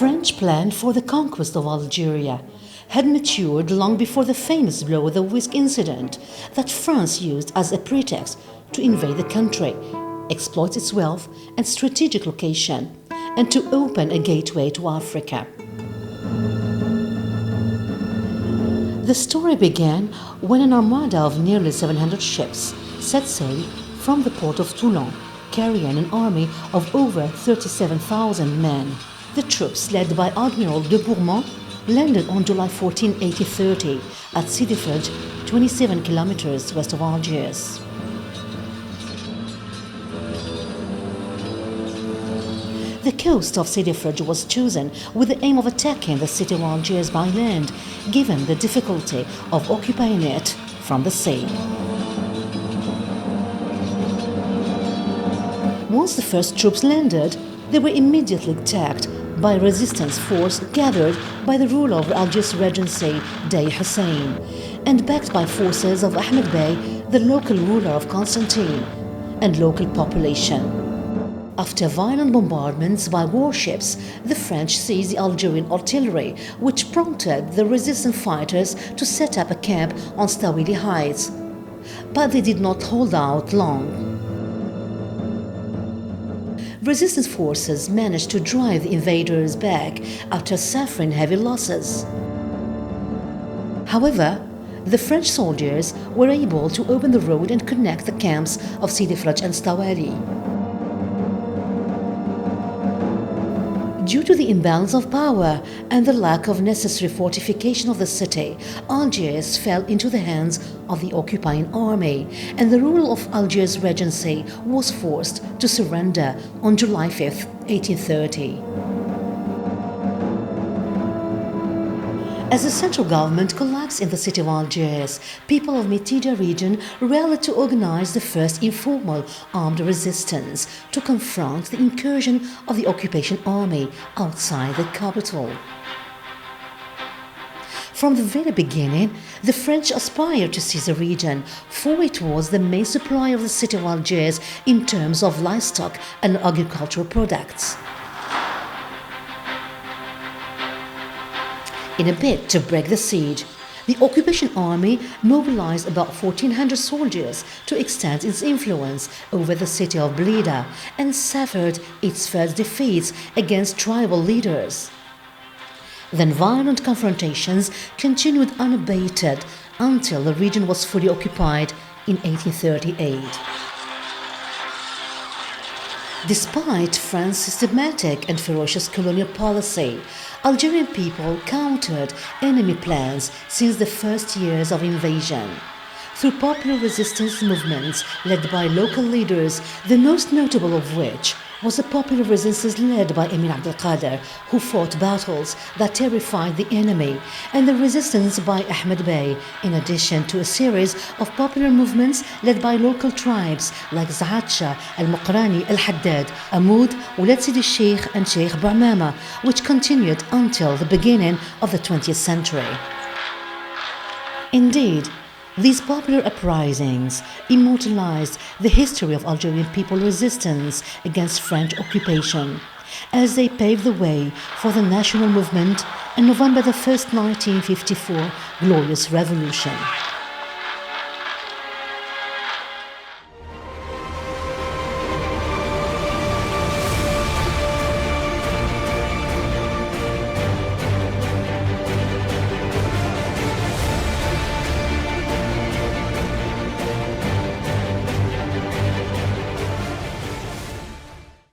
French plan for the conquest of Algeria had matured long before the famous blow the whisk incident that France used as a pretext to invade the country, exploit its wealth and strategic location, and to open a gateway to Africa. The story began when an armada of nearly 700 ships set sail from the port of Toulon, carrying an army of over 37,000 men. The troops, led by Admiral de Bourmont, landed on July 14, 1830 at Sidi Fredj, 27 kilometers west of Algiers. The coast of Sidi Fredj was chosen with the aim of attacking the city of Algiers by land, given the difficulty of occupying it from the sea. Once the first troops landed, they were immediately attacked by a resistance force gathered by the ruler of Algiers Regency, Dey Hussein, and backed by forces of Ahmed Bey, the local ruler of Constantine, and local population. After violent bombardments by warships, the French seized the Algerian artillery, which prompted the resistance fighters to set up a camp on Stawili Heights. But they did not hold out long. Resistance forces managed to drive the invaders back after suffering heavy losses. However, the French soldiers were able to open the road and connect the camps of Sidi Fredj and Stawili. Due to the imbalance of power and the lack of necessary fortification of the city, Algiers fell into the hands of the occupying army, and the ruler of Algiers Regency was forced to surrender on July 5, 1830. As the central government collapsed in the city of Algiers, people of Mitidja region rallied to organize the first informal armed resistance to confront the incursion of the occupation army outside the capital. From the very beginning, the French aspired to seize the region, for it was the main supplier of the city of Algiers in terms of livestock and agricultural products. In a bid to break the siege, the occupation army mobilized about 1,400 soldiers to extend its influence over the city of Blida and suffered its first defeats against tribal leaders. Then violent confrontations continued unabated until the region was fully occupied in 1838. Despite France's systematic and ferocious colonial policy, Algerian people countered enemy plans since the first years of invasion. Through popular resistance movements led by local leaders, the most notable of which was the popular resistance led by Emin Abdelkader, who fought battles that terrified the enemy, and the resistance by Ahmed Bey, in addition to a series of popular movements led by local tribes like Zahatsha, Al-Muqrani, Al-Haddad, Amoud, Oulad Sidi Sheikh and Sheikh Bouamama, which continued until the beginning of the 20th century. Indeed, these popular uprisings immortalized the history of Algerian people resistance against French occupation, as they paved the way for the national movement and November 1, 1954 glorious revolution.